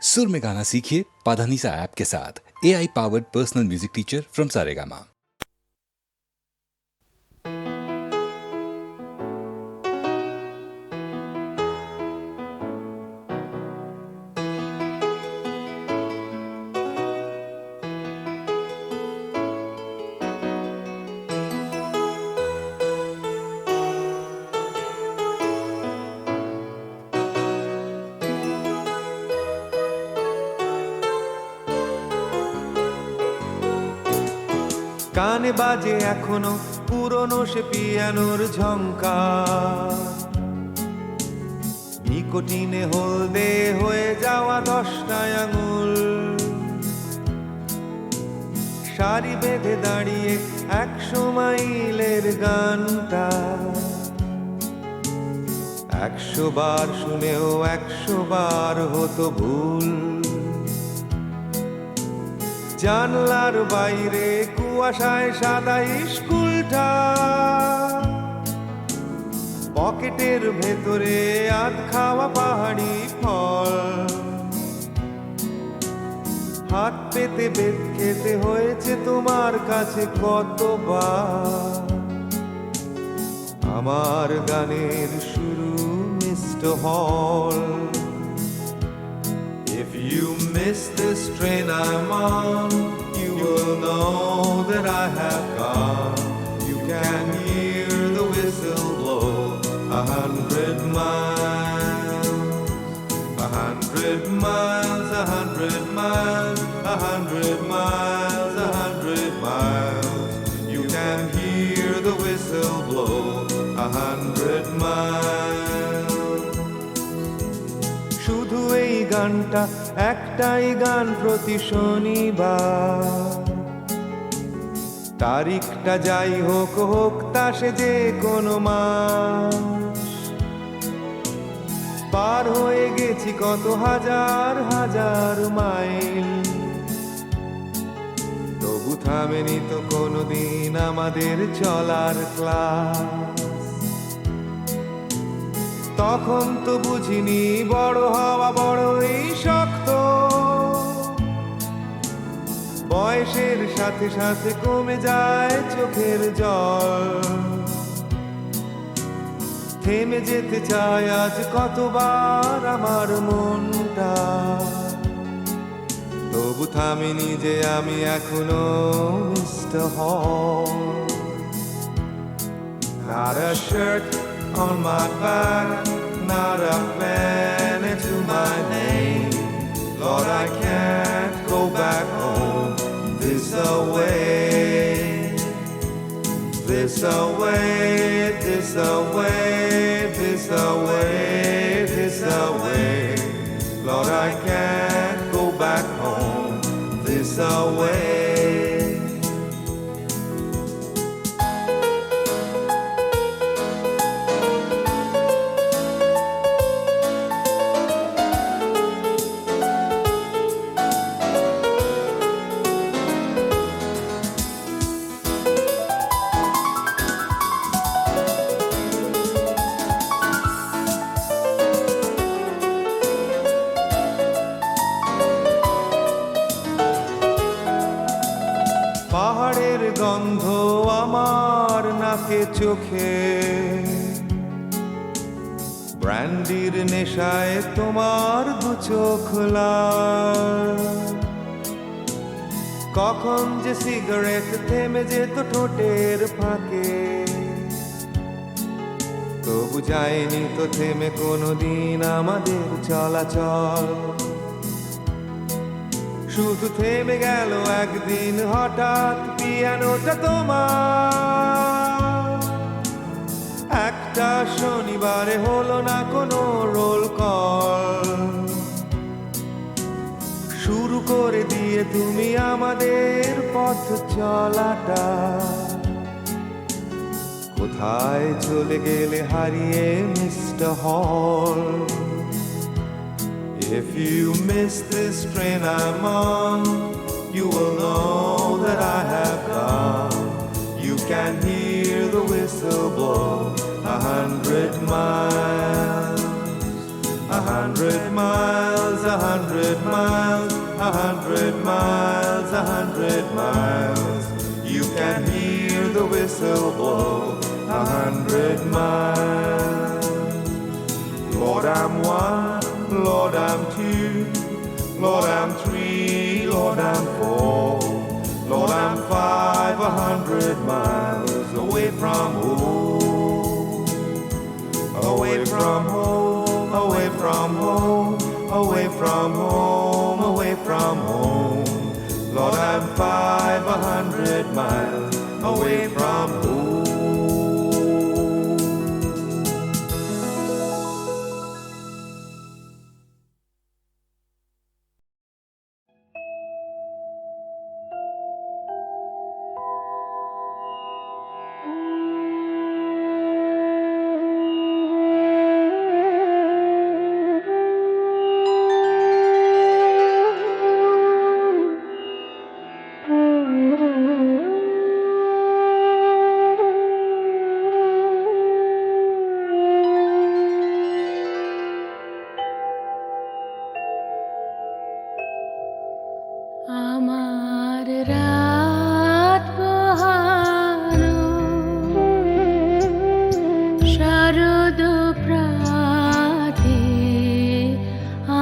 सुर में गाना सीखिए पाधानीसा ऐप के साथ। AI powered personal music teacher from Saregama. কানে বাজে এখনো পুরনো সে পিয়ানোর ঝংকার, নিকোটিনে হলদে হয়ে যাওয়া 10টা আঙুল, সারি বেঁধে দাঁড়িয়ে 100 মাইলের গানটা 100 বার শুনেও 100 বার হতো ভুল। জানলার বাইরে কুয়াশায় সাদা স্কুলটা, পকেটের ভেতরে আধ খাওয়া পাহাড়ি ফল, হাত পেতে বেত খেতে হয়েছে তোমার কাছে কতবার। আমার গানের শুরু মিস্টার হল। If you miss this train I'm on, you will know that I have gone. You can hear the whistle blow 100 miles, 100 miles, 100 miles, 100 miles, 100 miles. You can hear the whistle blow 100 miles. শুধু এই গানটা একটাই গান প্রতি শনিবার, তারিখটা যাই হোক হোক তা সে যে কোনো মাস। পার হয়ে গেছি কত হাজার হাজার মাইল, তবু থামেনি তো কোনোদিন আমাদের চলার ক্লাস। তখন তো বুঝিনি বড় হওয়া বড়ই শক্ত, বয়সের সাথে সাথে কমে যায় চোখের জল। থেমে যেতে চায় আজ কতবার আমার মনটা, তবু থামিনি যে আমি এখনো মিস্টার হল। Not a shirt on my back, not a planet to my name. Lord, I can't go back home this away, this away, this away, this away, this away. Lord, I can't go back home this away. পাহাড়ের গন্ধ আমার নাকে চোখে, ব্র্যান্ডির নেশায় তোমার দু চোখ লাল। কখন যে সিগারেট থেমে যেত ঠোঁটের ফাঁকে, তবু যায়নি তো থেমে কোনোদিন আমাদের চলাচল। শুধু থেমে গেল একদিন হঠাৎ পিয়ানোটা তোমার। একটা শনিবারে হলো না কোনো রোল কল, শুরু করে দিয়ে তুমি আমাদের পথ চলাটা। কোথায় চলে গেলে হারিয়ে মিস্টার হল? If you miss this train I'm on, you will know that I have gone. You can hear the whistle blow 100 miles, 100 miles, 100 miles, 100 miles, 100 miles. You can hear the whistle blow 100 miles. Lord, I'm one, Lord, I'm two, Lord, I'm three, Lord, I'm four, Lord, I'm 500 miles away from home, away from home, away from home, away from home, away from home. Lord, I'm 500 miles away from home. আমার রাত পোহানো শারদ প্রাতে,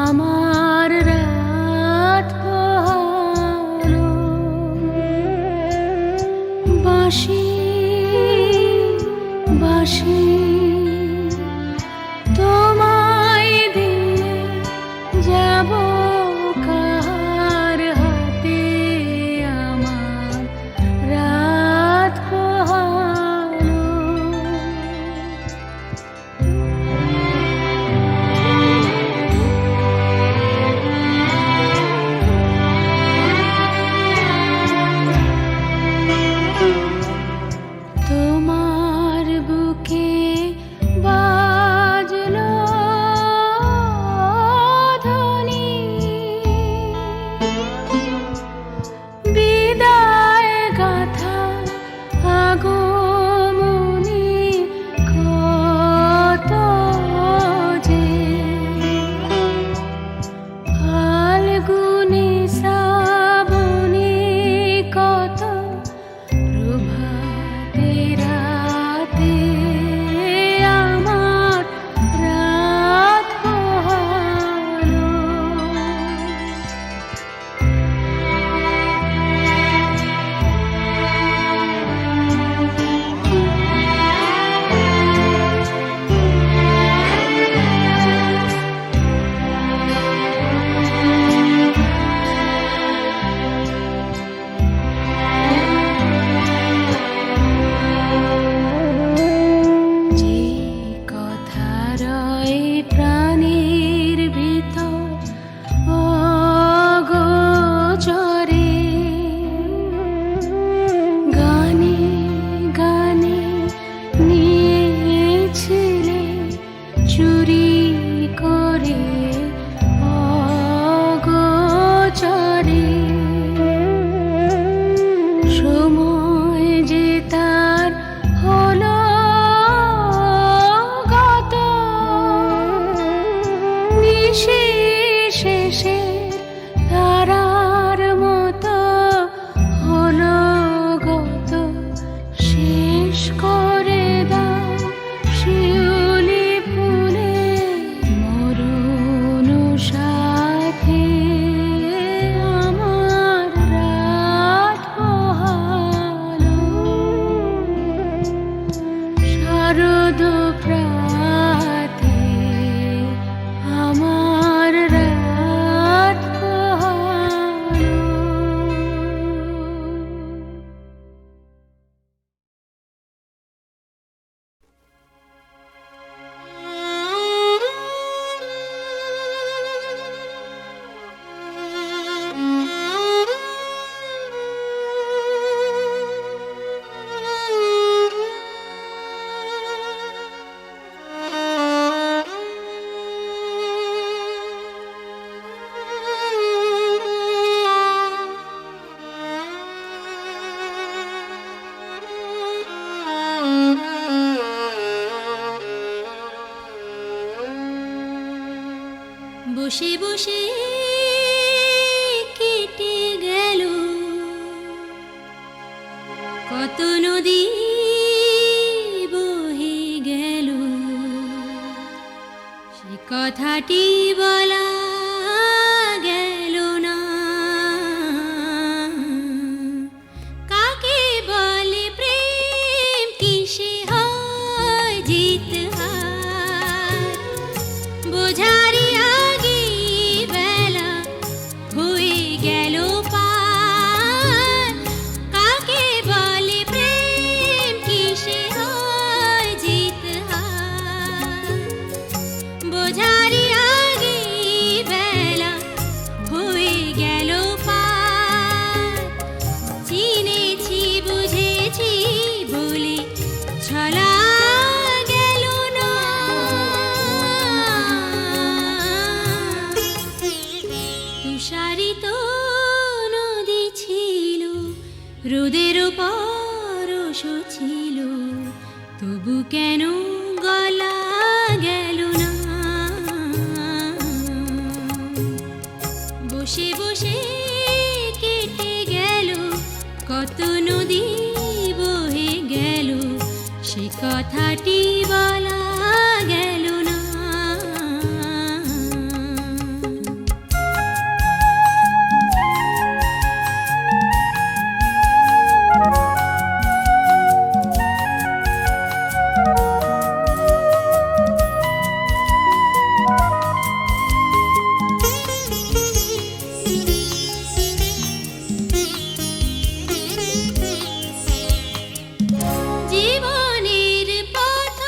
আমার রাত পোহানো বাঁশি বাঁশি তোমায় দিয়ে যাব কার হাতে, আমার রাত পোহানো। তোমার বুকে বাজলো ধ্বনি, বিদায় গাথা আগমনী কত যে, ফাল্গুনী শ্রাবণী কত প্রভাতে রাতে, আমার রাত পোহানো। যে কথা রয় প্রাণের ভিতর অগোচরে, গানে গানে নিয়েছিলে চুরি করে অগোচরে, সময় যে তার হলো গত, নিশেষে তারার মতো হলো গত, শেষ করে দাও শিউলি ফুলে মরুন সাথে, আমার রাত পোহানো। শারদ প্রাতে, আমার রাত পোহানো। বসে বসে কেটে গেল কত নদী বহে গেল, সে কথাটি বলা গেল না। কাকে বলে প্রেম, কিসে হয় জিত হার, বোঝারি আগে বেলা হয়ে গেল পার। কাকে বলে প্রেম, কিসে হয় জিত হার, বোঝারি আগে বেলা হয়ে গেল পার। চিনেছি বুঝেছি বলে ছলা গেল না। তুষারিত নদী ছিল, রোদের পরশ ছিল, তবু কেন গলা গেল না। বসে বসে কেটে গেল কত নদী বহে গেল, সে কথাটি বলা গেল না। জীবনের পথ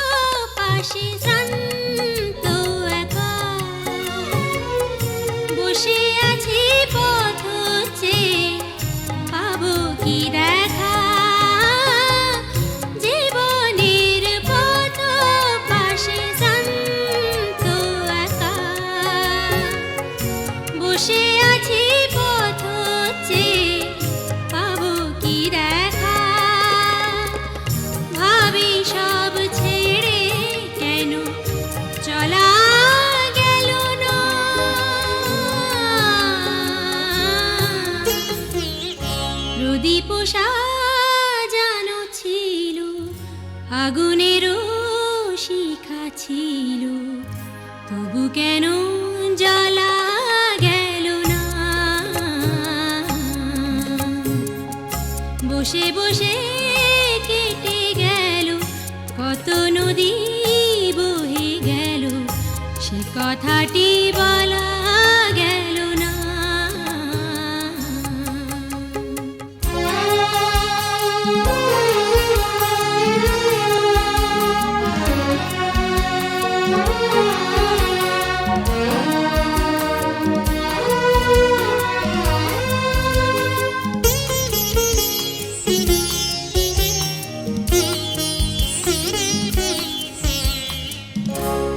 পাশে শান্ত একা বসে আছি, পথ চেয়ে পাবো কি দেখা। জীবনের পথ পাশে শান্ত একা বসে আছি, পথ চেয়ে পাবো কি দেখা। ভাবি সব ছেড়ে কেন চলা গেল না। প্রদীপ সাজানো ছিল, আগুনেরও শিখা ছিল, তবু কেন জ্বালা গেল না। বসে বসে কেটে গেল কত নদী বহে গেল, সে কথাটি বলা গেল না।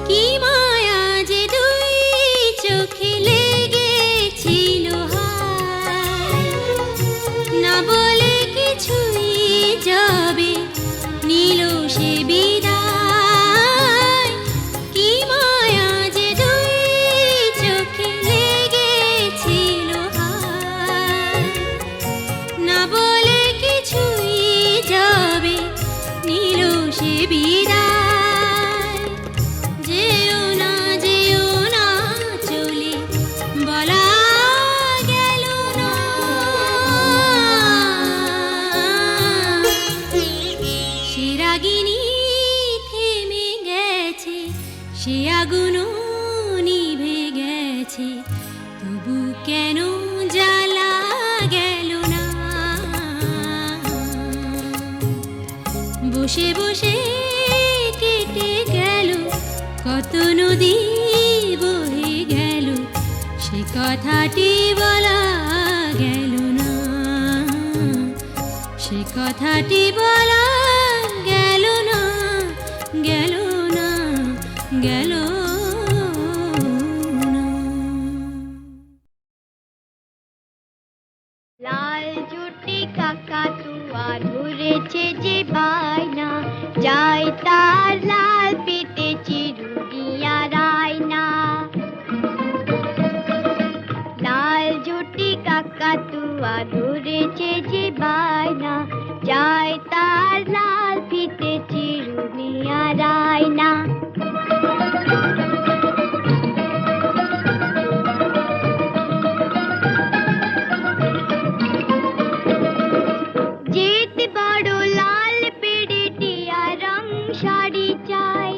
কি মায়া যে দুই চোখে লেগেছিল হায়, না বলে কিছুই যাবে নীল সে বিদায়। কি মায়া যে দুই চোখে লেগেছিল হায়, না বলে কিছুই যাবে নীল সে বিদায়। যেও না চলে বলা গেল না। সে রাগিনী থেমে গেছে, সে আগুনও নিভে গেছে, তবু কেন জ্বালা গেল না। বসে বসে কেটে গেল কত নদী বহে গেল, সে কথাটি বলা গেল না। সে কথাটি বলা গেল না, গেল না, গেল না। লাল জুটি কাকাতুয়া ঘুরেছে যে বায়না, যায় তার লাল পেতে চিরুনিয়া রায়না। জুটি কাকাতুয়া ধরেছে যে বায়না, চাই তার লাল ফিতে চিরুনি আর আয়না। যেতে বড় লাল পেড়ে টিয়া রং শাড়ি চাই,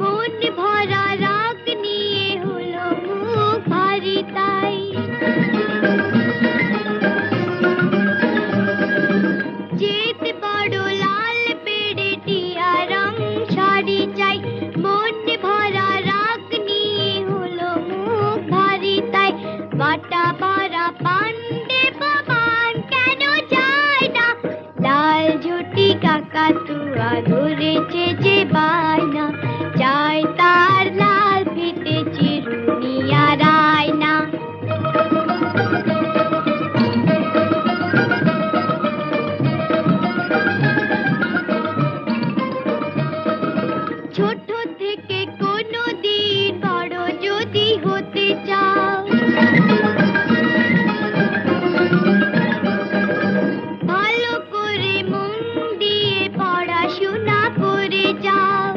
মন ভরা রাগ নিয়ে হলো মুখ ভারী তাই। যেতে বড় লাল পেড়ে টিয়া রং শাড়ি চাই, মন ভরা রাগ নিয়ে হলো মুখ ভারী তাই। বাটা বারা পান্ডে বাবান কেন যায় না, লাল ঝুটি কাকাতুয়া ধরেছে যে বায়না, চাই তার লাল ফিতে চিরুনি আর আয়না। ছোট থেকে কোনো দিন বড় যদি হতে চাও, ভালো করে মন দিয়ে পড়াশোনা করে যাও।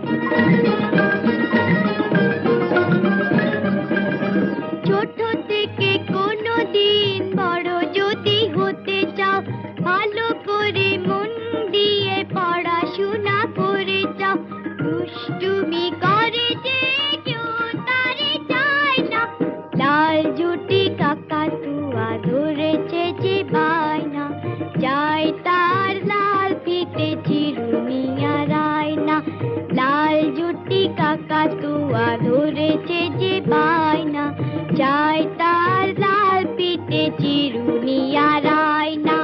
ছোট থেকে কোনো দিন বড় যদি হতে চাও, ভালো করে মন দিয়ে পড়াশোনা করে যাও। দুষ্টুমি করে যে কেউ তারে চায় না, লাল ঝুটি কাকাতুয়া ধরেছে যে বায়না, চাই তার লাল ফিতে চিরুনি আর আয়না। লাল ঝুটি কাকাতুয়া ধরেছে যে বায়না, চাই তার লাল ফিতে চিরুনি আর আয়না।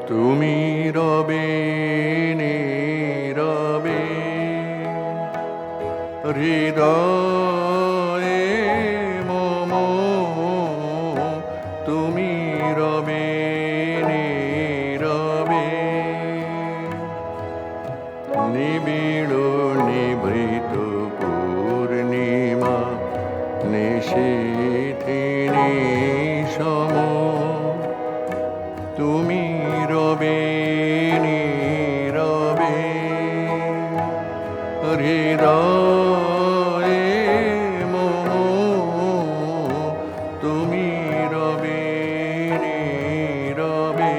তুমি রবে নীরবে হৃদয়ে মম, তুমি রবে নীরবে নিবিড় নিভৃত পূর্ণিমা নিশীথিনী সম, তুমি রবে নীরবে হৃদয়ে মম, তুমি রবে নীরবে।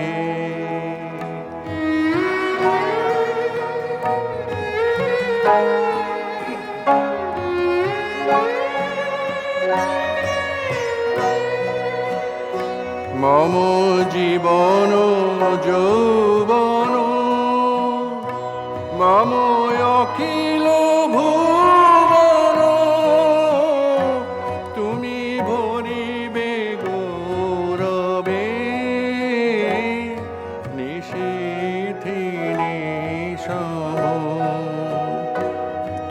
মম জীবন যৌবন মম অখিল ভুবন, তুমি ভরিবে গৌরবে নিশীথিনী সম,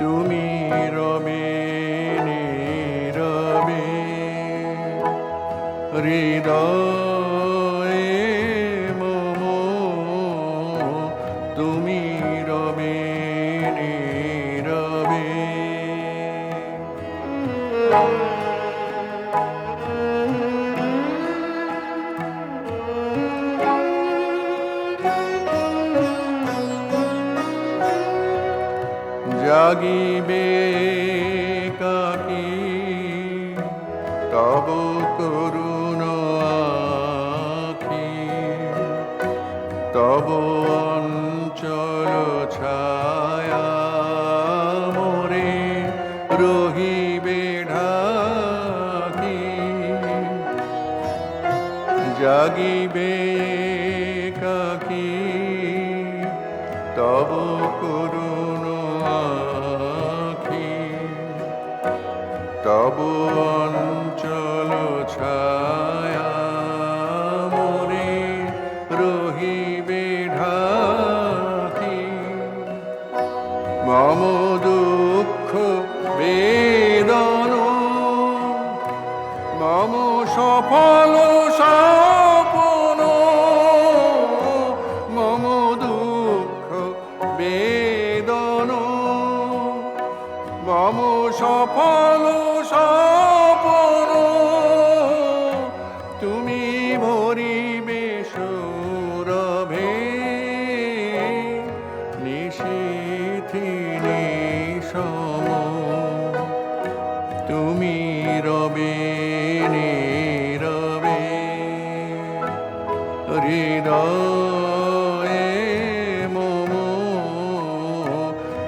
তুমি রবে নীরবে হৃদয়ে মম, তুমি রবে নীরবে। জাগিবে কাকি তব করুণ আখি, তব অঞ্চল ছায়া মোরে রহিবে ঢাকি। জাগিবে কাকি তব করুণ আখি তব অঞ্চল ছায়া মোরে রহিবে ঢাকি মম দুঃখ বেদন মম সফল স্বপ্ন মম দুঃখ বেদন মম সফল স্বপ্ন তুমি ভরিবে সৌরভে নিশীথি নিশম তুমি রবে নীরবে হৃদয়ে মম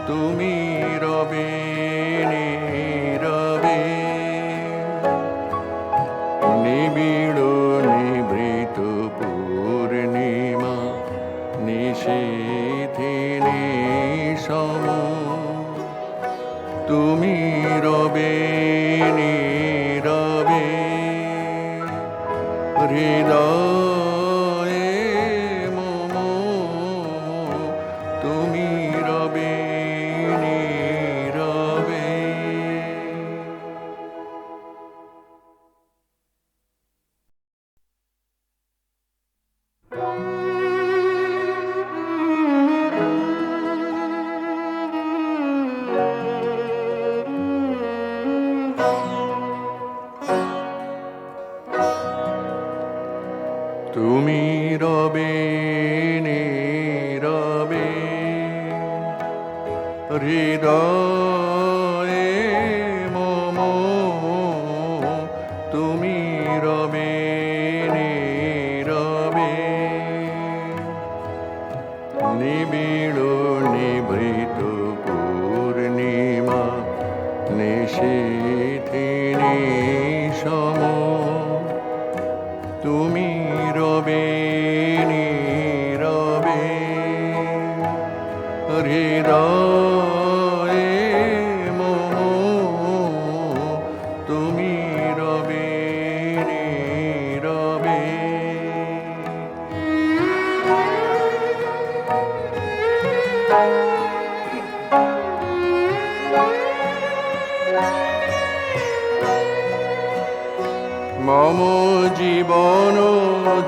তুমি রবে নীরবে নিবিড় নিভৃত পূর্ণিমা নিশীথি নিশম তুমি রবে নীরবে হৃদয়ে মম তুমি রবে নীরবে তুমি রবে নীরবে হৃদয়ে মম তুমি রবে নীরবে নিবিড় নিভৃত পূর্ণিমা নিশীথি নিশম তুমি রবে নীরবে হৃদয়ে মম তুমি রবে নীরবে মম জীবন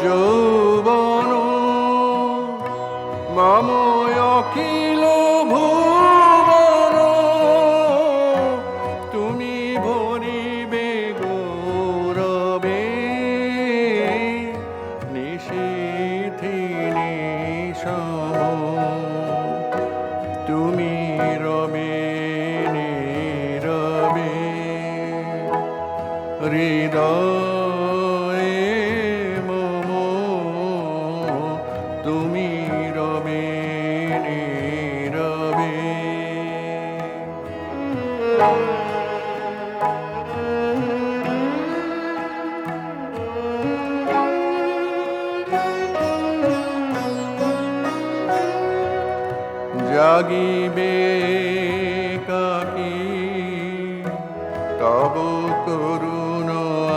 যৌবন মম অখিল ভুবন তুমি ভরিবে গৌরবে নিশীথি নিশম তুমি রবে নীরবে হৃদয়ে মম তুমি রবে নীরবে জাগিবে কাকি তব করুণ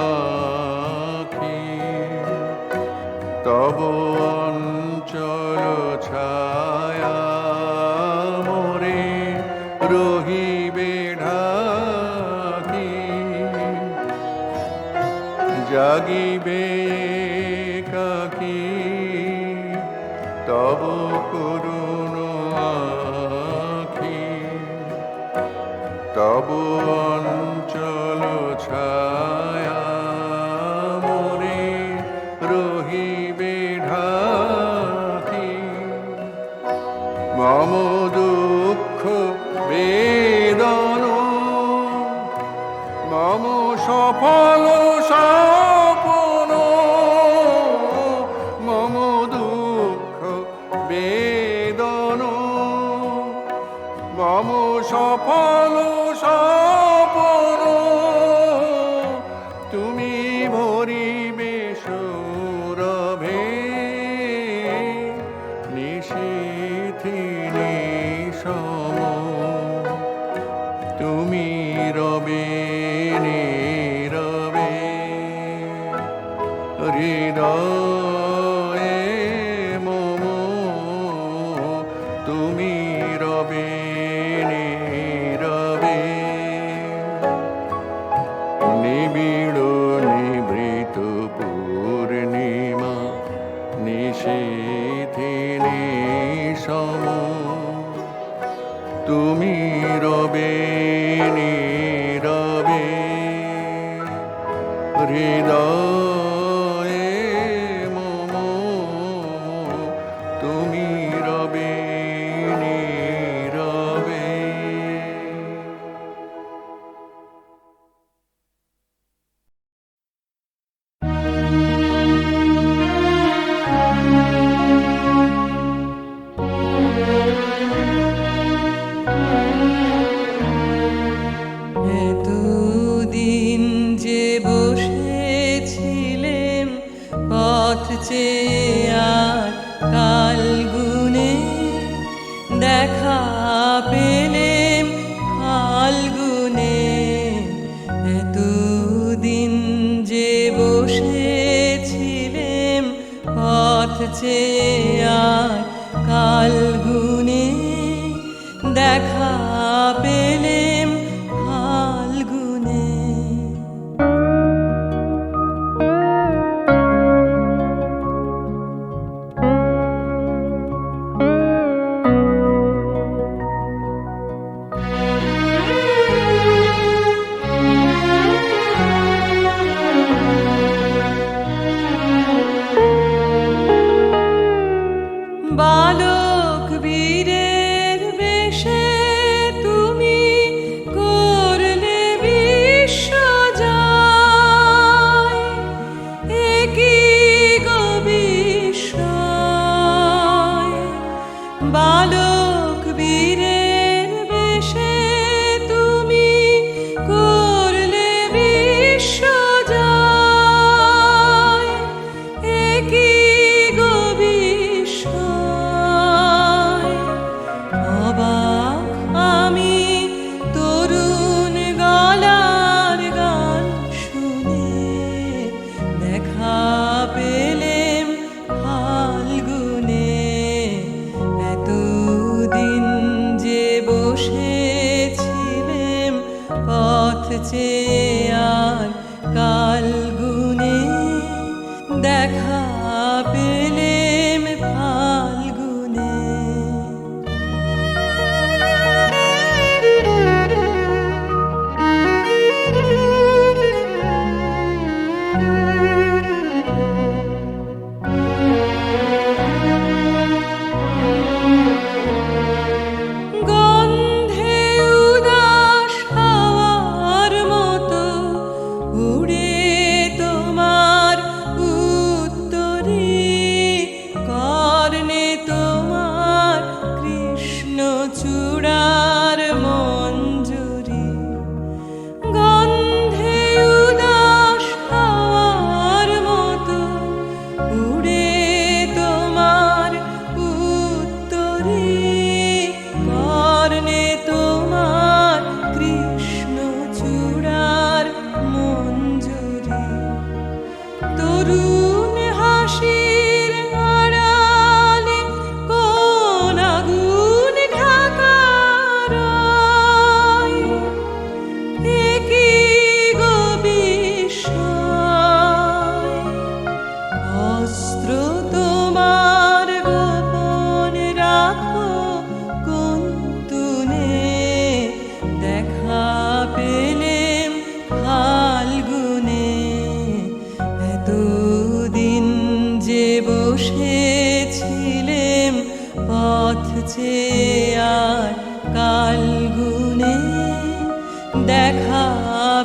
আখি তব অঞ্চল ছায়া মোরে রহিবে ঢাকি জাগিবে কাকি তব করুণ আখি তব অঞ্চল ছায়া মোরে রহিবে ঢাকি মম দুঃখ বেদন মম সফল স্বপ্ন মম দুঃখ বেদন মম সফল স্বপ্ন তুমি ভরিবে সৌরভে নিশীথি তুমি রবে নীরবে হৃদয়ে মম, তুমি রবে নীরবে। এতদিন যে বসেছিলেম পথ চেয়ে আর কাল গুনে, দেখা পেলেম ফাল্গুনে। এতদিন যে বসেছিলেম পথ চেয়ে আর কাল গুনে, দেখা পেলেম ফাল্গুনে। বালক বীরের বেশে তুমি করলে বিশ্বজয়, একই গো বিস্ময়। বালক বীরের বেশে তুমি করলে বিশ্বজয়, একই গো বিস্ময়। অবাক আমি তরুণ গলার গান শুনে, দেখা পেলেম ফাল্গুনে। এতদিন যে বসেছিলেম পথ চেয়ে আর কাল গুনে, দেখা পেলেম ফাল্গুনে। গন্ধে উদাস হাওয়ার মতো উড়ে তোমার উত্তরে, কর্ণে তোমার কৃষ্ণচূড়ার মঞ্জুরি। গন্ধে উদাস হাওয়ার মতো উড়ে তোমার উত্তরে, কর্ণে তোমার কৃষ্ণচূড়ার মঞ্জুরি। তরুণ হাসির আড়ালে কোন আগুন ঢাকা রয়, একই গো বিস্ময়। অস্ত্র তোমার গোপন রাখো কোন তুনে, দেখা পেলেম ফাল্গুনে। এতদিন যে বসেছিলেম পথ চেয়ে আর কাল গুনে, দেখা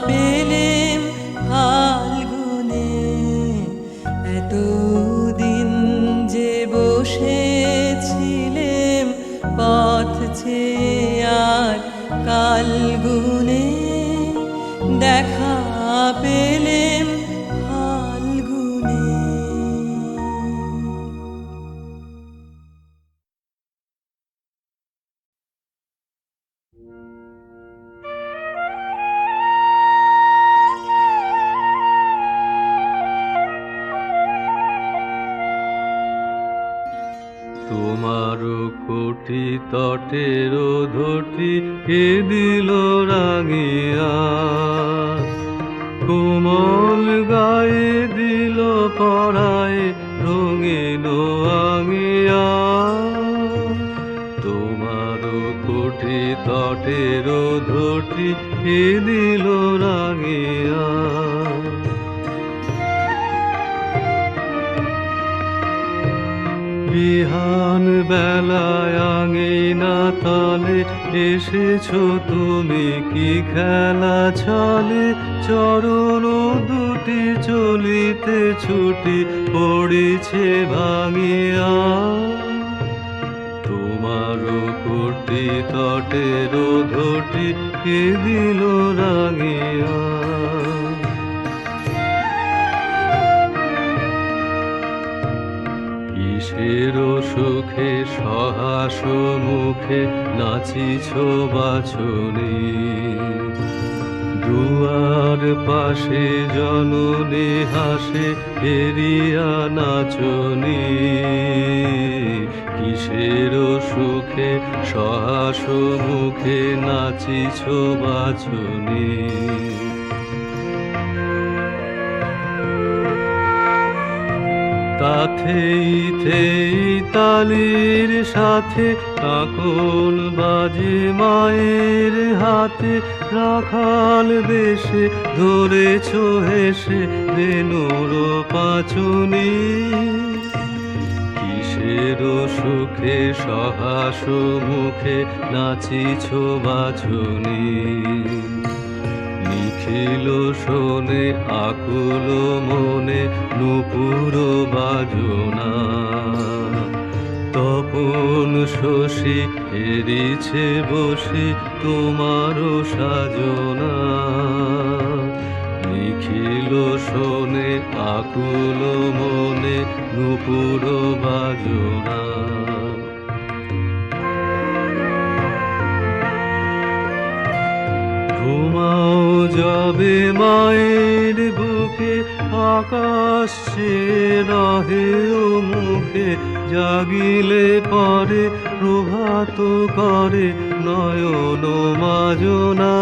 পেলেম ফাল্গুনে। এতদিন যে বসেছিলেম পথ চেয়ে আর কাল গুনে, দেখা পেলেম ফাল্গুনে। তোমার কোটি তটের ধটি কে দিল রাঙিয়া, কোমল গায়ে দিল পড়ায় রঙিন আঙিয়া। তোমার কোটি তটের ধটি কে দিল রাঙিয়া। বিহান বেলায় আঙিনা তলে এসেছো তুমি কি খেলা ছলে, চরণ দুটি চলিতে ছুটি পড়িছে ভাঙিয়া। তোমার কোটি তটের ধটি কে দিল রাঙিয়া। কিসের সুখে সহাস মুখে নাচিছ বাছনি, দুয়ার পাশে জননী হাসে ফেরিয়া নাচনি। কিসের সুখে সহাস মুখে নাচিছ বাছনি। তাথেই থেই তালির সাথে কাকন বাজে মায়ের হাতে, রাখাল বেশে ধরেছ হেসে রেণুর পাছনি। কিসের সুখে সহাস মুখে নাচিছ বাছনি। নিখিল শোনে আকুল মনে নূপুর বাজনা, তপন শশী হেরিছে বসে তোমার সাজনা। নিখিল শোনে আকুল মনে নূপুর বাজনা। ঘুমাও যাবে মায়ের বুকে আকাশ রহে ও মুখে, জাগিলে পরে প্রভাত করে নয়ন মাজনা।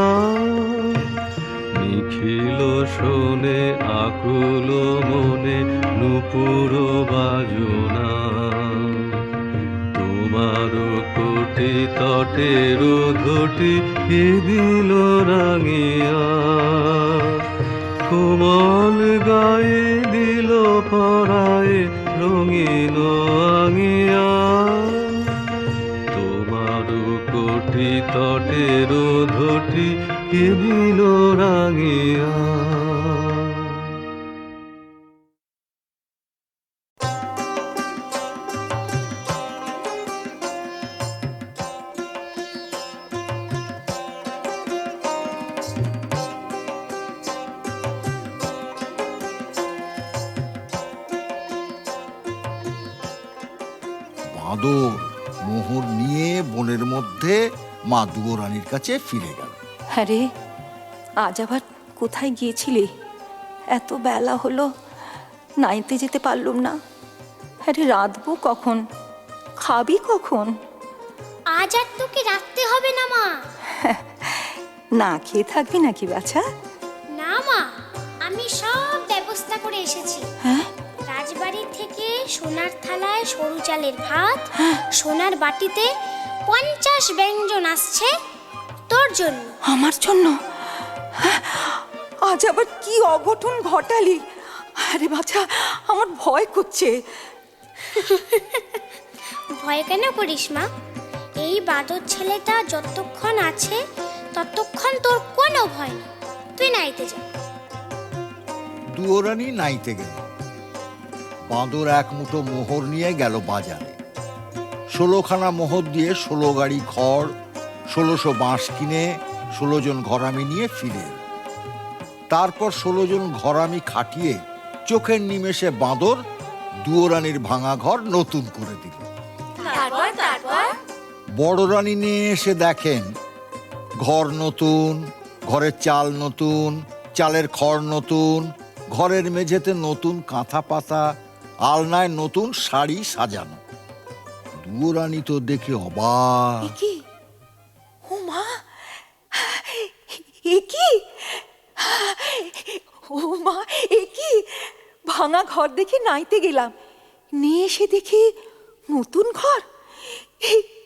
নিখিল শোনে আকুল মনে নূপুর বাজনা। তোমার কোটি তটের ধটি কে দিল রাঙিয়া। কোমল গায়ে দিল পরায়ে রঙিন আঙিয়া। তোমার কোটি তটের ধটি কে দিল রাঙিয়া। বাঁদর মোহর নিয়ে বনের মধ্যে মা দুয়োরানীর কাছে ফিরে গেল। আরে আজ আবার কোথায় গিয়েছিলি? এত বেলা হলো, নাইতে যেতে পারলুম না। আরে রাঁধবো কখন, খাবি কখন? আজ আর তোকে রাখতে হবে না মা। না খেয়ে থাকবি নাকি বাছা? না মা, আমি সব ব্যবস্থা করে এসেছি। হ্যাঁ, রাজবাড়ি থেকে সোনার থালায় সরু চালের ভাত, সোনার বাটিতে 50 ব্যঞ্জন আসছে তোর জন্য। আমার জন্য? হ্যাঁ, আজ আবার কি অঘটন ঘটালি? আরে বাছা, আমার ভয় করছে। ভয় কেন করিস মা? এই বাদর ছেলেটা যতক্ষণ আছে ততক্ষণ তোর কোনো ভয় নেই। তুই নাইতে যা। দুয়োরানী নাইতে গেল। বাঁদর এক মুঠো মোহর নিয়ে গেল বাজারে। 16খানা মোহর দিয়ে 16 গাড়ি খড়, 1600 বাঁশ কিনে 16 জন ঘরামি নিয়ে ফিরে এল। তারপর 16 জন ঘরামি খাটিয়ে চোখের নিমেষে বাঁদর দুয়োরানীর ভাঙা ঘর নতুন করে দিল। বড় রানী নিয়ে এসে দেখেন ঘর নতুন, ঘরের চাল নতুন, চালের খড় নতুন, ঘরের মেঝেতে নতুন কাঁথা পাতা, আলনায় নতুন শাড়ি সাজানো। দুয়োরানী তো দেখে অবাক। কি ও মা, এ কি? ও মা, এ কি? ভাঙা ঘর দেখে নাইতে গেলাম, নিয়ে এসে দেখি নতুন ঘর।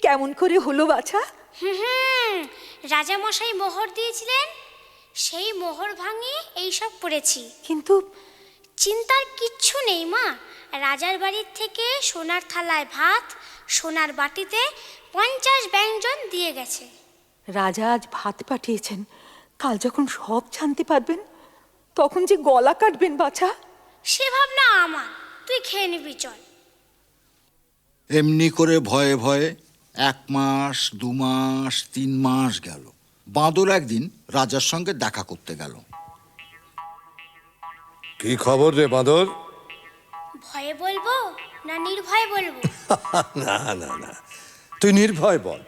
কেমন করে হলো বাছা? হুম, রাজামশাই মোহর দিয়েছিলেন, সেই মোহর ভাঙিয়ে এইসব পড়েছি। কিন্তু চিন্তার কিচ্ছু নেই মা, রাজার বাড়ির থেকে সোনার থালায় ভাত, সোনার বাটিতে 50 ব্যঞ্জন দিয়ে গেছে। রাজা আজ ভাত পাঠিয়েছেন, কাল যখন সব জানতে পারবেন তখন যে গলা কাটবেন বাছা। সে ভাবনা আমার, তুই খেয়ে নিবি চল। এমনি করে ভয়ে ভয়ে 1 মাস 2 মাস 3 মাস গেল। বাঁদর একদিন রাজার সঙ্গে দেখা করতে গেল। কি খবর রে বাঁদর? ভয়ে বলবো না নির্ভয়ে বলবো? না না না, তুই নির্ভয় বল।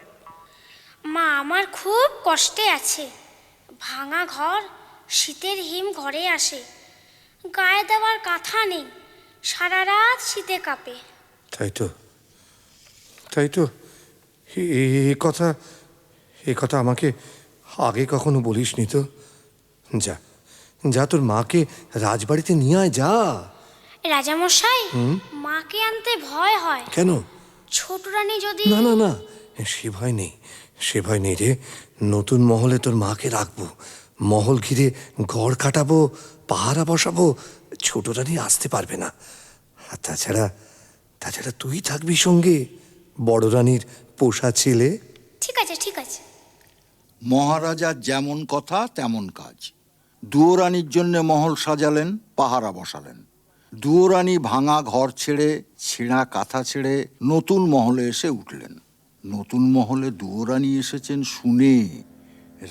মা আমার খুব কষ্টে আছে। ভাঙা ঘর, শীতের হিম ঘরে আসে, গায়ে দেওয়ার কাঁথা নেই, সারা রাত শীতে কাঁপে। তাই তো, তাই তো, এই কথা আমাকে আগে কখনো বলিসনি তো। যা যা, তোর মাকে রাজবাড়িতে নিয়ে আয়, যা। রাজামশাই, মাকে আনতে ভয় হয়। কেন? ছোট রানী যদি... না না না, সে ভয় নেই, সে ভয় নেই রে। নতুন মহলে তোর মাকে রাখবো, মহল ঘিরে গড় কাটাবো, পাহারা বসাবো, ছোট রানী আসতে পারবে না। আর তাছাড়া তুই থাকবি সঙ্গে, বড় রানীর পোষা ছেলে। ঠিক আছে ঠিক আছে। মহারাজার যেমন কথা তেমন কাজ। দুয়োরানীর জন্য মহল সাজালেন, পাহারা বসালেন। দুয়োরানী ভাঙা ঘর ছেড়ে, ছেঁড়া কাঁথা ছেড়ে নতুন মহলে এসে উঠলেন। নতুন মহলে দুয়োরানী এসেছেন শুনে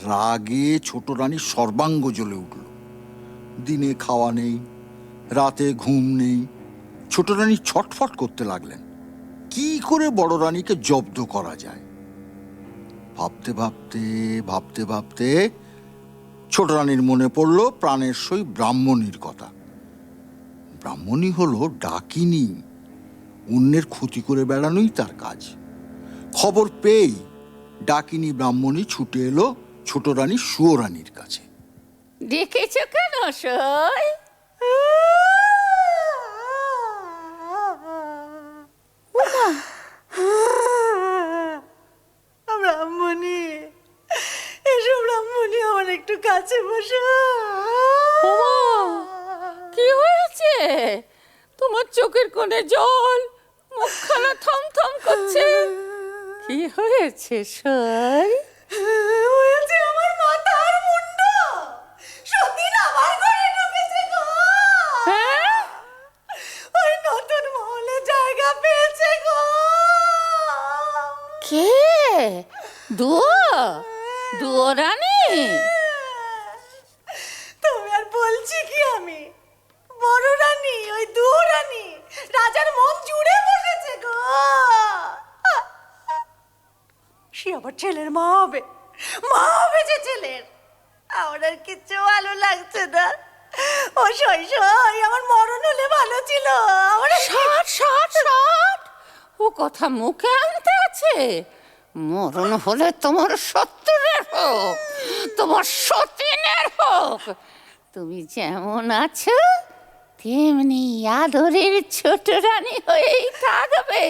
রাগে ছোট রানী সর্বাঙ্গ জ্বলে উঠল। দিনে খাওয়া নেই, রাতে ঘুম নেই। ছোট রানী ছটফট করতে লাগলেন, কি করে বড় রানীকে জব্দ করা যায়। ভাবতে ভাবতে ভাবতে ভাবতে ছোট রানীর মনে পড়ল প্রাণের সই ব্রাহ্মণীর কথা। ব্রাহ্মণী হলো ডাকিনী, অন্যের ক্ষতি করে বেড়ানোই তার কাজ। খবর পেয়েই ডাকিনী ব্রাহ্মণী ছুটে এলো ছোট রানী সুয়োরানীর কাছে। ডেকেছ কেন সই? ব্রাহ্মণী, এসো ব্রাহ্মণী, আমার একটু কাছে বসো। কি হয়েছে তোমার? চোখের কোণে জল, মুখখানা থমথম করছে। কি হয়েছে সই? হয়েছে আমার মাথার মুন্ড, সতীন আমার ঘরে ঢুকেছে গো। হ্যাঁ? ওই নতুন মহলে জায়গা পেয়েছে গো। কে? দুয়ো রানী? তুমি আর বলছি কি আমি? বড় রানী, ওই দুয়ো রানী রাজার মন জুড়ে বসেছে গো। সে আবার ছেলের মা হবে, যে ছেলের। আমার আর কিচ্ছু ভালো লাগছে না। ও সই, আমার মরণ হলে ভালো ছিল। আমার ষাট ও কথা মুখে আনতে আছে? মরণ হলে তোমার শত্রুরের হোক, তোমার সতীনের হোক, তুমি যেমন আছো তেমনি আদরের ছোট রানী হয়েই থাকবে।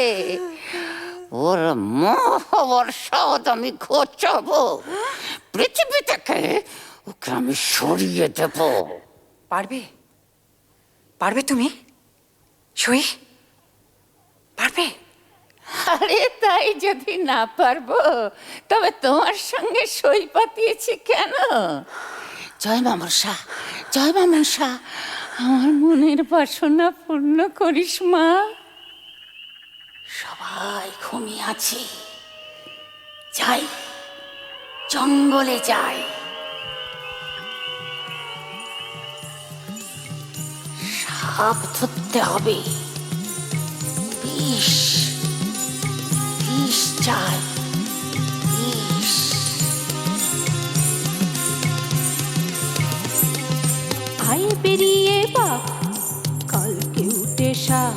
ওর মোহর সদ আমি ঘোচাবো, পৃথিবী থেকে ওকে আমি সরিয়ে দেব। পারবে তুমি সই? পারবে? আরে তাই যদি না পারবো তবে তোমার সঙ্গে সই পাতিয়েছি কেন? জয় মা মনসা, জয় মা মনসা, আমার মনের বাসনা পূর্ণ করিস মা। সবাই ঘুমিয়ে আছি, যাই জঙ্গলে যাই। সাপ ধরতে হবে, বিষ চাই, বিষ। আয় বেরিয়ে বাপ, কালকে উঠে সাপ।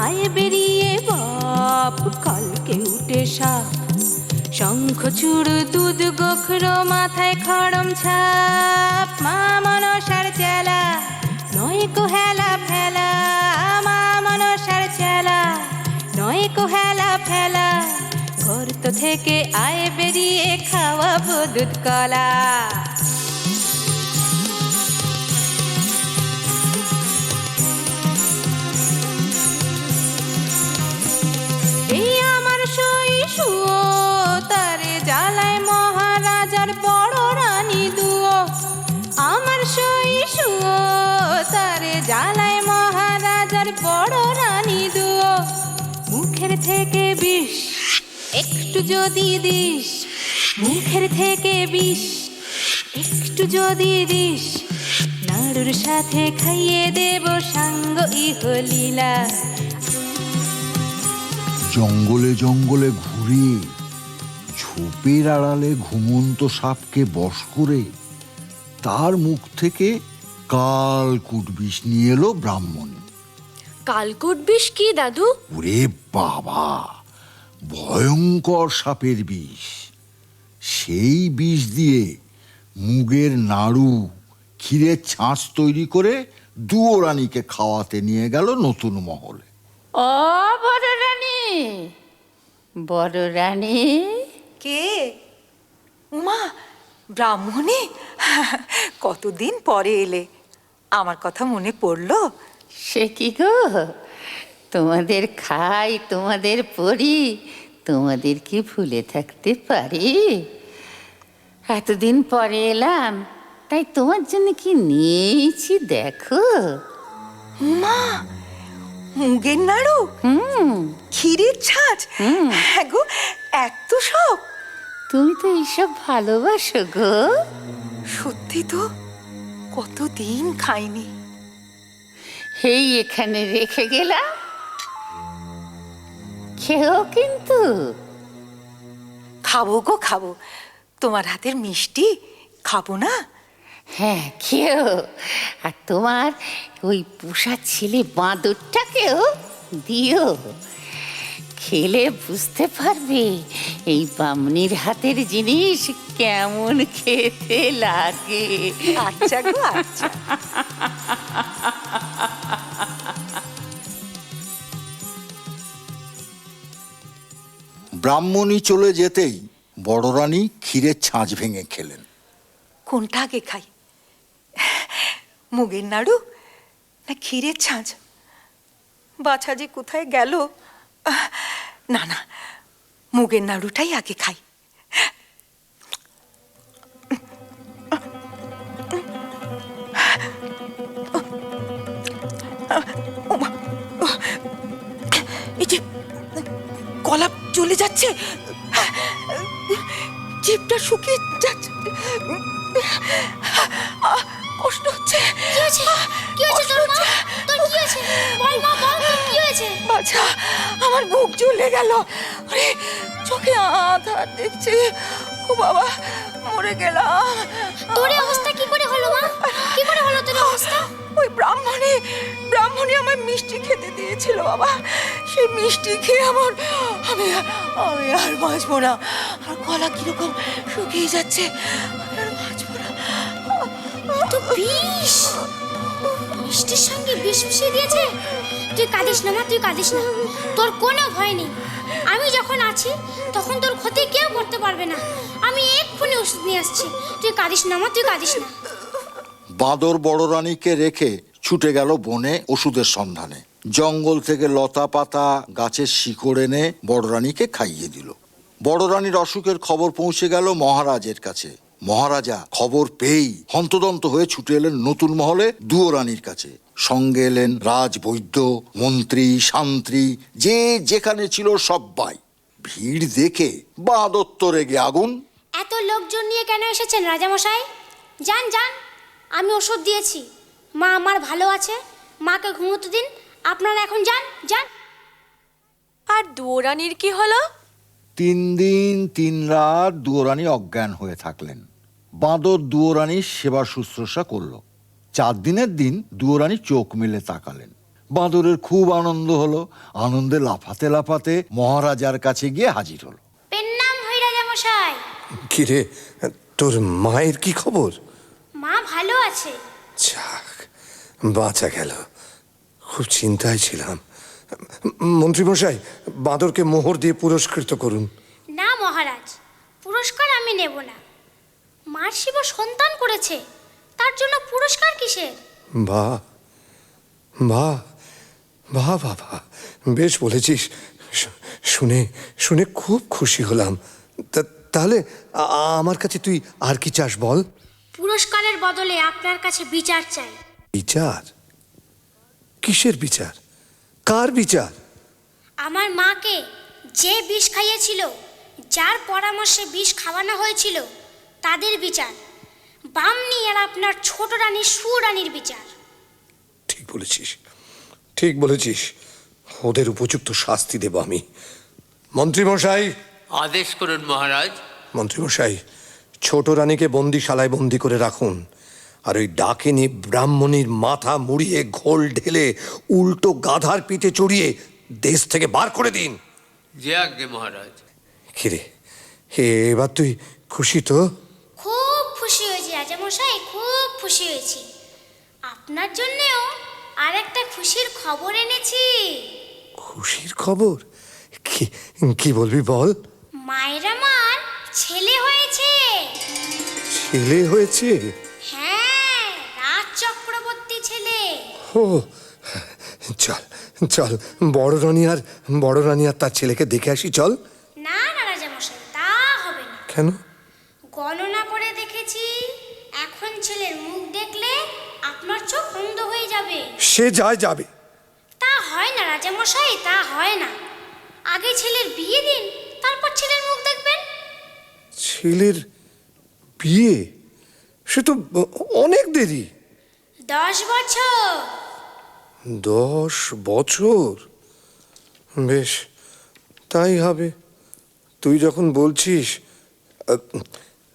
আয় বেরিয়ে বাপ, কালকে উঠে সাপ। শঙ্খ চূড় দুধ গোখর, মাথায় খড়ম ছাপ। মা মনসার চেলা, নয় কো হেলা ফেলা। মা মনসার চেলা, নয় কো হেলা ফেলা। গর্ত থেকে আয় বেরিয়ে খাওয়াবো দুধ কলা। এই আমার শৈশুও তারে জ্বালায় মহারাজার বড় রানী দুও। আমার শৈশুও তারে জ্বালায় মহারাজার বড় রানী দুও। মুখের থেকে বিষ একটু যদি দিস, মুখের থেকে বিষ একটু যদি দিস, নাড়ুর সাথে খাইয়ে দেব সাঙ্গ ইহলীলা। জঙ্গলে জঙ্গলে ঘুরে ঝোপের আড়ালে ঘুমন্ত সাপকে বশ করে তার মুখ থেকে কালকুট বিষ নিয়ে এলো ব্রাহ্মণী। কালকুট বিষ কি দাদু? ওরে বাবা, ভয়ঙ্কর সাপের বিষ। সেই বিষ দিয়ে মুগের নাড়ু, ক্ষীরের ছাঁচ তৈরি করে দুয়ো রানীকে খাওয়াতে নিয়ে গেল নতুন মহলে। ও বড় রানী, বড় রানী। কে? উমা, ব্রাহ্মণী, কতদিন পরে এলে, আমার কথা মনে পড়লো? সে কি গো, তোমাদের খাই, তোমাদের পড়ি, তোমাদের কি ভুলে থাকতে পারি? এতদিন পরে এলাম, তাই তোমার জন্য কি নিয়েছি দেখো। উমা, মুগের নাড়ু, ক্ষীরের ছাঁচ, হ্যাঁ গো, এত সব। তুমি তো এইসব ভালোবাসো গো। সত্যি তো, কতদিন খাইনি। এই এখানে রেখে গেলাম, খেও কিন্তু। খাবো গো খাবো, তোমার হাতের মিষ্টি খাবো না? হ্যাঁ খেও, আর তোমার ওই পোষা ছেলে বাঁদরটাকেও দিও। খেলে বুঝতে পারবে এই বামনির হাতের জিনিস কেমন খেতে লাগে। আচ্ছা গো আচ্ছা। ব্রাহ্মণী চলে যেতেই বড় রানী ক্ষীরের ছাঁচ ভেঙে খেলেন। কোনটা আগে খাই, মুগের নাড়ু না ক্ষীরের ছাঁচ? বাছা যে কোথায় গেল। না না, মুগের নাড়ুটাই আগে খাই। এই যে গলা চলে যাচ্ছে, জিভটা শুকিয়ে যাচ্ছে, কষ্ট হচ্ছে। কি হয়েছে? কি হয়েছে তোর মা? তোর কি হয়েছে? বল মা, বল তোর কি হয়েছে? বাছা, আমার বুক জ্বলে গেল, আরে চোখে আধার দেখছি। ও বাবা, মরে গেলাম। তোর এই অবস্থা কি করে হলো মা? কি করে হলো তোর এই অবস্থা? ওই ব্রাহ্মণী আমায় মিষ্টি খেতে দিয়েছিল বাবা। সেই মিষ্টি খেয়ে আমি আর বাঁচবো না। আর গলা কিরকম শুকিয়ে যাচ্ছে, আমি আর বাঁচবো না। তো বিষ, মিষ্টির সঙ্গে বিষ মিশিয়ে দিয়েছে। তুই কাঁদিস না মা, তুই কাঁদিস না, তোর কোনো ভয় নেই। আমি যখন আছি তখন তোর ক্ষতি কেউ করতে পারবে না। আমি এক্ষুনি ওষুধ নিয়ে আসছি, তুই কাঁদিস না মা, তুই কাঁদিস না। বাঁদর বড় রানীকে রেখে ছুটে গেল বনে ওষুধের সন্ধানে। জঙ্গল থেকে লতা পাতা, গাছের শিকড় এনে বড় রানীকে খাইয়ে দিল। বড় রানীর অসুখের খবর পৌঁছে গেল মহারাজের কাছে। মহারাজা খবর পেয়েই হন্তদন্ত হয়ে ছুটে এলেন নতুন মহলে দুয়ো রানীর কাছে। সঙ্গে এলেন রাজবৈদ্য, মন্ত্রী, শান্ত্রী, যে যেখানে ছিল সবাই। ভিড় দেখে বাঁদর তো রেগে আগুন। এত লোকজন নিয়ে কেন এসেছেন রাজামশাই? যান যান, আমি ওষুধ দিয়েছি, মা আমার ভালো আছে, মাকে ঘুমোতে দিন। আপনারা এখন যান যান। আর দুয়োরানির কি হলো? 3 দিন 3 রাত দুয়ো রানী অজ্ঞান হয়ে থাকলেন। বাঁদর দুয়ো রানীর সেবা শুশ্রূষা করলো। 4 দিনের দিন দুয়ো রানী চোখ মেলে তাকালেন। বাঁদরের খুব আনন্দ হলো। আনন্দে লাফাতে লাফাতে মহারাজার কাছে গিয়ে হাজির হলো। পেন্নাম হই রাজামশাই। কিরে, তোর মায়ের কি খবর? মা ভালো আছে। যাক, বাঁচা গেল, খুব চিন্তায় ছিলাম। মন্ত্রীমশাই, বাঁদরকে মোহর দিয়ে পুরস্কৃত করুন। মহারাজ, পুরস্কার আমি নেব না। মার শিব সন্তান করেছে, তার জন্য পুরস্কার কিসের? বাহ বাহ বাহ বাবা, বেশ বলেছিস। শুনে শুনে খুব খুশি হলাম। তাহলে আমার কাছে তুই আর কি চাস বল? পুরস্কারের বদলে আপনার কাছে বিচার চাই। বিচার? কিসের বিচার? কার বিচার? আমার মাকে যে বিষ খাইয়েছিল, যার পরামর্শে বিষ খাওয়ানো হয়েছিল, তাদের বিচার। বামনি আর আপনার ছোট রানী সুরানীর বিচার। ঠিক বলেছিস, ঠিক বলেছিস। ওদের উপযুক্ত শাস্তি দেব আমি। মন্ত্রীমশাই, আদেশ করুন মহারাজ। মন্ত্রীমশাই, ছোট রানীকে বন্দিশালায় বন্দি করে রাখুন, আর ওই ডাকিনী ব্রাহ্মণীর মাথা মুড়িয়ে ঘোল ঢেলে উল্টো গাধার পিঠে চড়িয়ে দেশ থেকে বার করে দিন। যে আজ্ঞে মহারাজ। কিরে, এবার তুই খুশি তো? খুব খুশি হয়েছি রাজামশাই, খুব খুশি হয়েছি। আপনার জন্যেও আর একটা খুশির খবর এনেছি। খুশির খবর? কি কি বলবি বল? মায়ের আমার ছেলে হয়েছে। ছেলে হয়েছে? হ্যাঁ, রাজ চক্রবর্তী ছেলে। ও, চল চল, বড় রানী আর তার ছেলেকে দেখে আসি, চল। না না রাজামশাই, তা হবে না। কেন? গণনা করে দেখেছি, এখন ছেলের মুখ দেখলে আপনার চোখ অন্ধ হয়ে যাবে। সে যায় যাবে। তা হয় না রাজামশাই, তা হয় না। আগে ছেলের বিয়ে দিন, তারপর ছেলের মুখ দেখবেন। ছেলের বিয়ে? সে তো অনেক দেরি। 10 বছর। 10 বছর? বেশ, তাই হবে, তুই যখন বলছিস।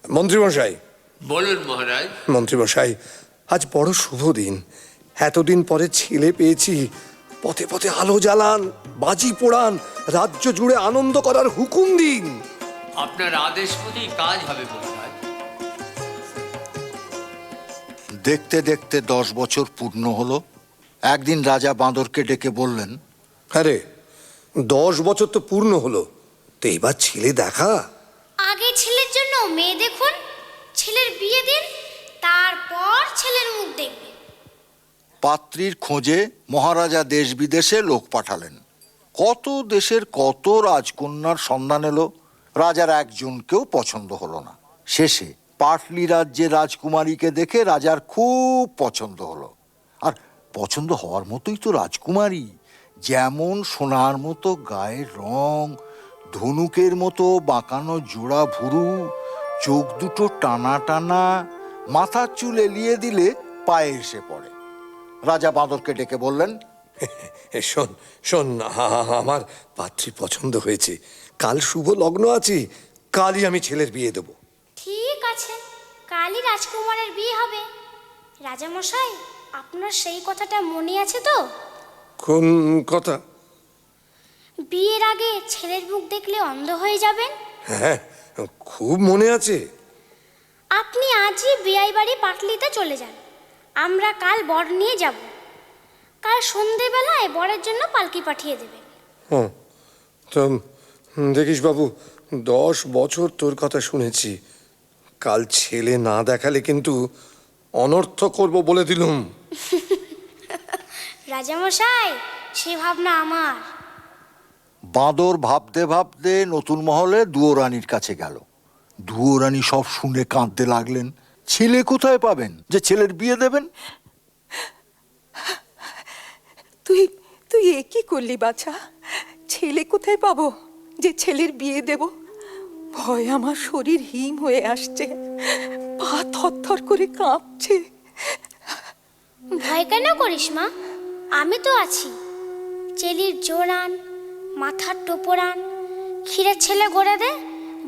মন্ত্রীমশাই। বলুন মহারাজ। মন্ত্রীমশাই, আজ বড় শুভ দিন। এতদিন পরে ছেলে পেয়েছি। পথে পথে আলো জ্বালান, বাজি পোড়ান, রাজ্য জুড়ে আনন্দ করার হুকুম দিন। আপনার আদেশ মতোই কাজ হবে মহারাজ। দেখতে দেখতে 10 বছর পূর্ণ হলো। একদিন রাজা বাঁদরকে ডেকে বললেন, আরে 10 বছর তো পূর্ণ হলো, তো এবার ছেলে দেখা। আগে ছেলের জন্য মেয়ে দেখুন, ছেলের বিয়ে দিন, তারপর ছেলের মুখ দেখবেন। পাত্রীর খোঁজে মহারাজা দেশ বিদেশে লোক পাঠালেন। কত দেশের কত রাজকন্যার সন্ধান এলো, রাজার একজনকেও পছন্দ হলো না। শেষে পাটলি রাজ্যের রাজকুমারীকে দেখে রাজার খুব পছন্দ হলো। আর পছন্দ হওয়ার মতোই তো রাজকুমারী, যেমন সোনার মতো গায়ের রং, ধনুকের মতো বাঁকানো জোড়া ভুরু, চোখ দুটো টানা টানা, মাথার চুল এলিয়ে দিলে পায়ে এসে পড়ে। রাজা বাঁদরকে ডেকে বললেন, শোন শোন, আমার পাত্রী পছন্দ হয়েছে। কাল শুভ লগ্ন আছে, কালই আমি ছেলের বিয়ে দেব। ঠিক আছে, কালই রাজকুমারের বিয়ে হবে। রাজামশাই, আপনার সেই কথাটা মনে আছে তো? কোন কথা? বিয়ের আগে ছেলের মুখ দেখলে অন্ধ হয়ে যাবেন। হ্যাঁ, খুব মনে আছে। আপনি আজই বিয়াই বাড়ি পাটলিতে চলে যান, আমরা কাল বর নিয়ে যাব। কাল সন্ধেবেলায় বরের জন্য পালকি পাঠিয়ে দেবেন। তো দেখিস বাবু, 10 বছর তোর কথা শুনেছি। কাল ছেলে না দেখালে কিন্তু অনর্থ করব বলে দিলুম। রাজামশাই, সে ভাবনা আমার। বাঁদর ভাবতে ভাবতে নতুন মহলে দুয়োরানীর কাছে গেল। দুয়োরানী সব শুনে কাঁদতে লাগলেন। ছেলে কোথায় পাবেন যে ছেলের বিয়ে দেবেন? তুই তুই এ কি করলি বাছা? ছেলে কোথায় পাবো যে ছেলের বিয়ে দেব? ভয় আমার শরীর হিম হয়ে আসছে, পা থরথর করে কাঁপছে। ভয় কেন করিস মা, আমি তো আছি। চেলির জোরান, মাথার টোপরান, ক্ষীরের ছেলে গড়ে দে,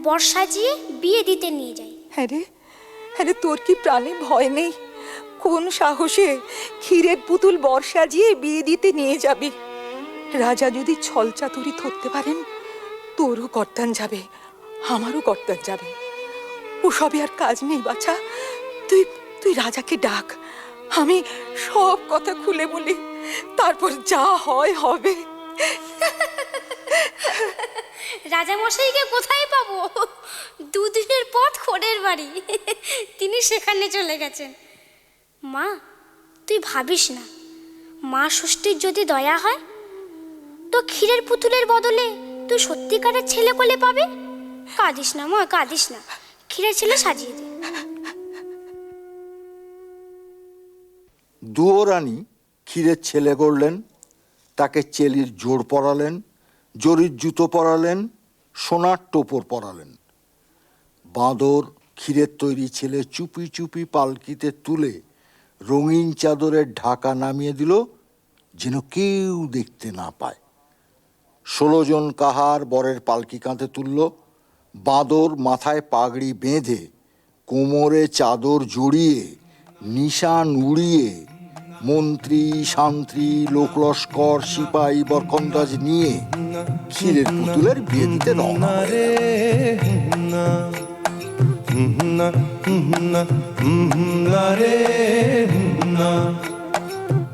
বর সাজিয়ে বিয়ে দিতে নিয়ে যাই। হ্যাঁ রে, তোর কি প্রাণে ভয় নেই? কোন সাহসে ক্ষীরের পুতুল বর সাজিয়ে বিয়ে দিতে নিয়ে যাবি? রাজা যদি ছল চাতুরি ধরতে পারেন, তোরও কর্তান যাবে, আমারও কর্তান যাবে। ওসবে আর কাজ নেই বাছা। তুই রাজাকে ডাক, আমি সব কথা খুলে বলি, তারপর যা হয় হবে। রাজামশাইকে কোথায় পাবো? দুদিনের পথ খোড়ের বাড়ি, তিনি সেখানে চলে গেছেন। মা, তুই ভাবিস না, মা ষষ্ঠীর যদি দয়া হয় তো ক্ষীরের পুতুলের বদলে তুই সত্যিকারের ছেলে কোলে পাবে। কাঁদিস না মা, কাঁদিস না, ক্ষীরের ছেলে সাজিয়ে দে। দুয়োরানী ক্ষীরের ছেলে করলেন, তাকে চেলির জোড় পরালেন, জরির জুতো পরালেন, সোনার টোপর পরালেন। বাঁদর ক্ষীরের তৈরি ছেলে চুপি চুপি পালকিতে তুলে রঙিন চাদরের ঢাকা নামিয়ে দিল, যেন কেউ দেখতে না পায়। 16 জন কাহার বরের পালকি কাঁধে তুলল। বাঁদর মাথায় পাগড়ি বেঁধে, কোমরে চাদর জড়িয়ে, নিশান উড়িয়ে, মন্ত্রী শান্ত্রী লোকলস্কর সিপাহী বরকন্দাজ নিয়ে ক্ষীরের পুতুলের বিয়ে দিতে রওনা হয়ে গেল।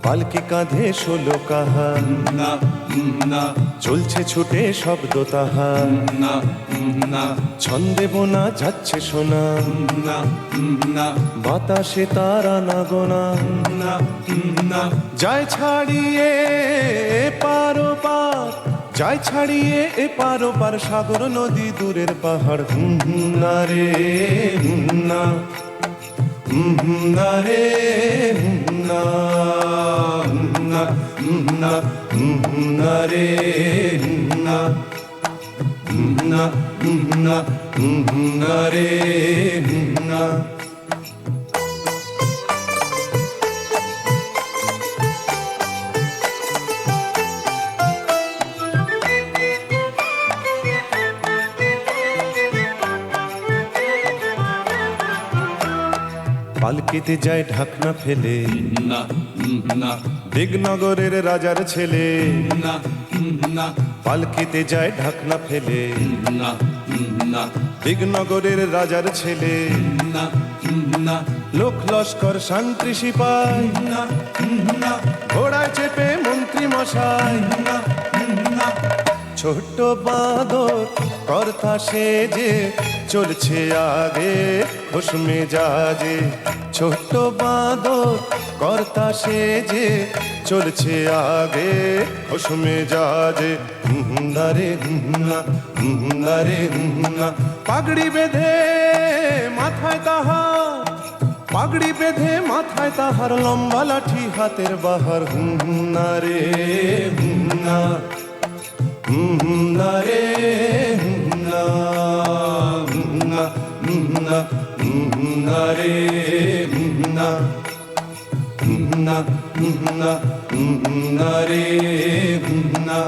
পালকি কাঁধে 16 কাহা, চলছে ছুটে শব্দ তাহা, ছন্দে বোনা যাচ্ছে সোনা, বাতাসে তারা না গোনা, যায় ছাড়িয়ে পারো পার, যায় ছাড়িয়ে পারো পার, সাগর নদী দূরের পাহাড়। না রে না, না রে না, না না না রে না, না না না রে না। পালকিতে যায় ঢাকনা ফেলে, দিগনগরের রাজার ছেলে। পালকিতে যায় ঢাকনা ফেলে, দিগনগরের রাজার ছেলে। লোক লস্কর শান্তি সিপাই, ঘোড়ায় চেপে মন্ত্রী মশাই। ছোট্ট বাঁদর কর্তা সেজে চলছে আগে খুশ মেজাজে। ছোট্ট বাঁদর কর্তা সেজে চলছে আগে খুশ মেজাজে। রে না রে না, পাগড়ি বেঁধে মাথায় তাহার, পাগড়ি বেঁধে মাথায় তাহার, লম্বা লাঠি হাতের বাহার। না রে না, না রে না, না না না রে না, না না না রে না।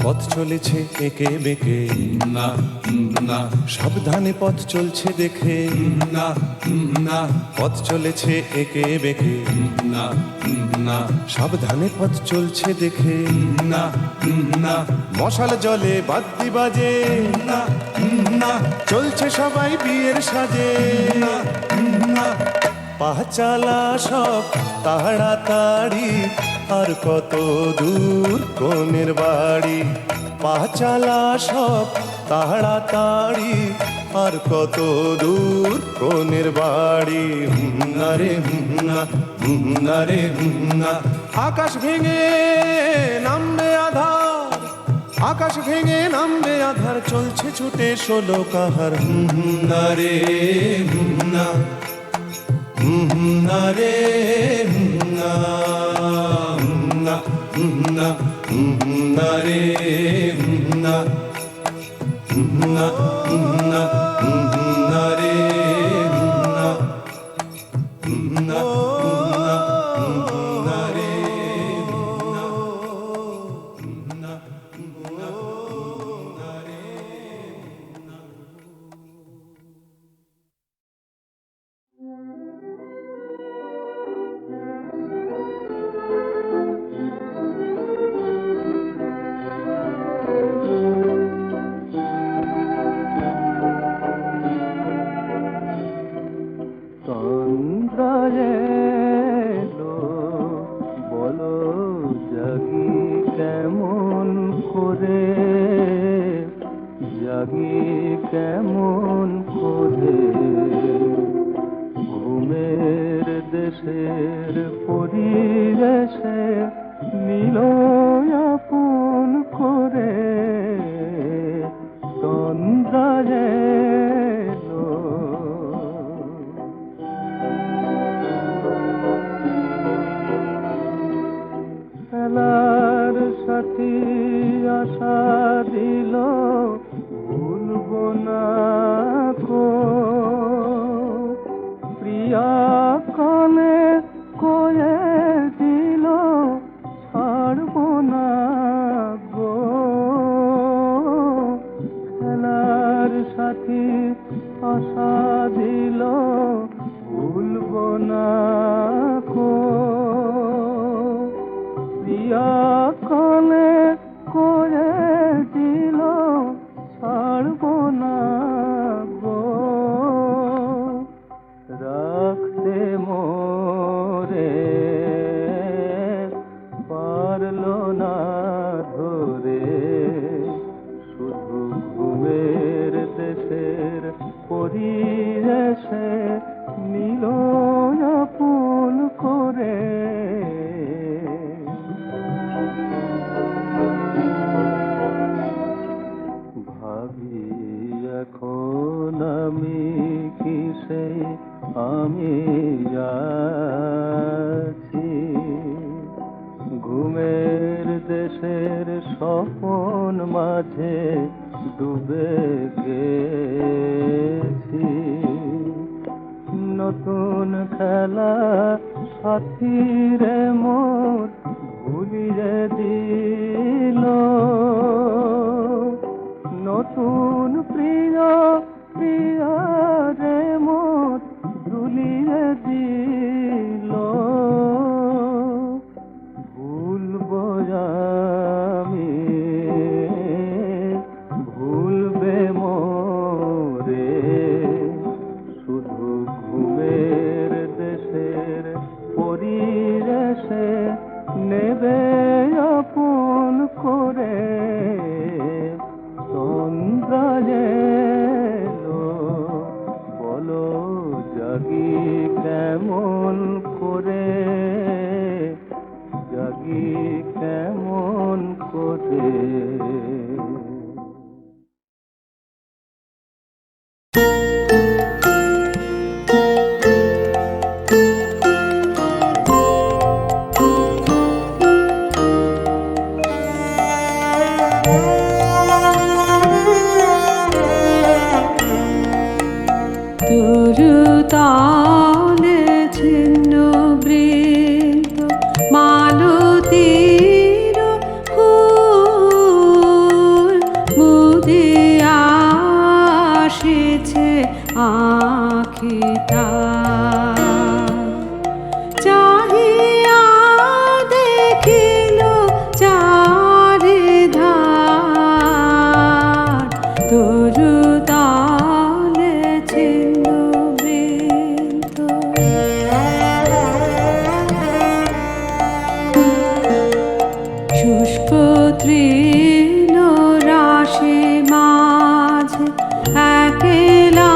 পথ চলেছে একে বেঁকে, না না, সাবধানে পথ চলছে দেখে। না না, পথ চলেছে একে বেঁকে, না না, সাবধানে পথ চলছে দেখে। না না, মশাল জলে বাদ্যি বাজে। না না, চলছে সবাই বিয়ের সাজে। না না, পা চালা সব তাড়াতাড়ি, আর কত দূর কোনের বাড়ি। পা চালা সব তাড়াতাড়ি, আর কত দূর কোনের বাড়ি। না রে না, না রে না, আকাশ ভেঙে নামবে আধার, আকাশ ভেঙে নামবে আধার, চলছে ছুটে 16 কাহার। না রে না, না রে না, না না না রে না, না না না রে না, না না রে না, না না রে। জাগি কেমন করে, ঘুমের দেশের পরিবেশে নিল আপন করে তন্দ্রা এলো। খেলার সাথী আশা দিল ভুলব না কো, প্রিয়া কানে কয়ে দিল ছাড়ব না গো। খেলার সাথী আশা দিল ভুলব না কো, প্রিয়া কানে করে দিল ছাড়ব না গো। রাখতে মোরে পারল না ধরে, শুধু ঘুমের দেশের পরিবেশে নিল আপন করে। ভাবি এখন আমি কিসে আমি আছি, ঘুমের দেশের স্বপন মাঝে ডুবে গেছি। নতুন খেলা সাথীরে মোর ভুলিয়ে দিল, নতুন প্রিয় প্রিয়া রে মোর ভুলিয়ে দিল। ভুলব আমি ভুলবে মোরে, শুধু ঘুমের দেশের পরিবেশে নেবে আপন করে তন্দ্রা এলো। বলো জাগি কেমন করে, জাগি কেমন করে। তরুতালে ছিন্ন বৃন্দ মালতীর ফুল মুদিয়া আসিছে আখিতা। চাহিয়া দেখিল চারিধার, তরুতালে ছিন্ন বৃন্দ। শুষ্ক তৃণ রাশি মাঝে একলা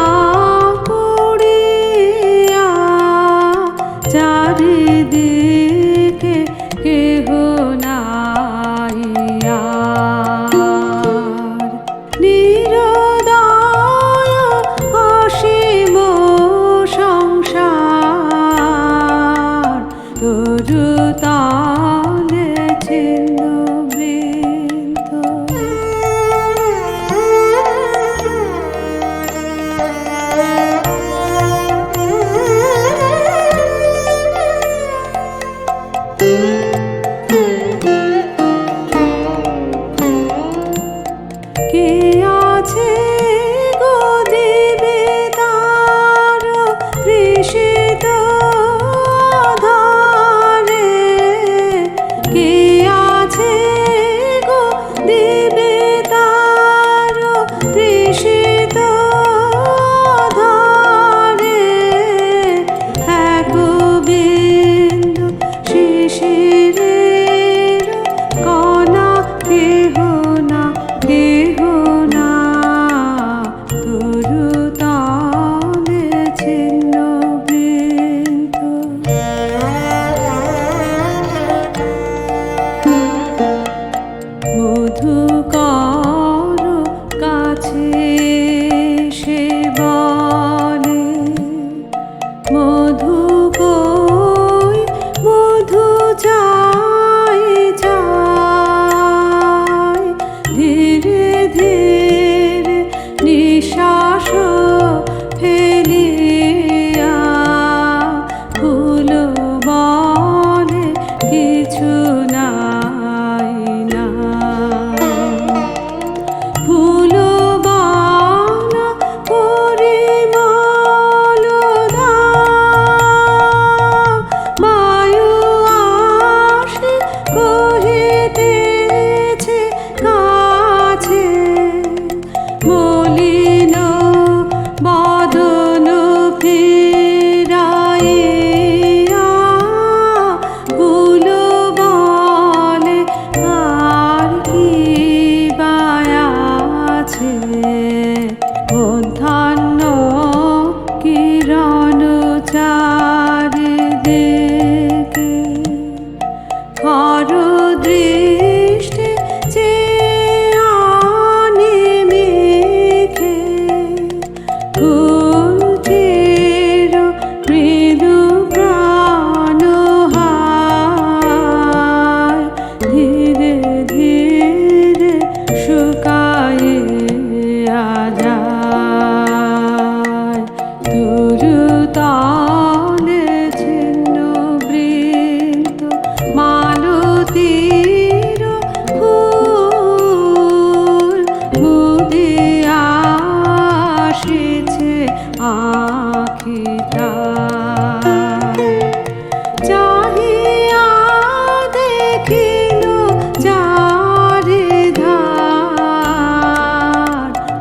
পড়িয়া, চারিদিকে কেহ নাই আর। নিরুদয় অসীম সংসার, তরুতালে ছিন্ন বৃন্দ। কে আছে গো দিবে তার তৃষিত ধারে, কে আছে গো দিবে তার তৃষিত ধারে। এক বিন্দু শিশিরের কণা কেহ না, কেহ না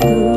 দূর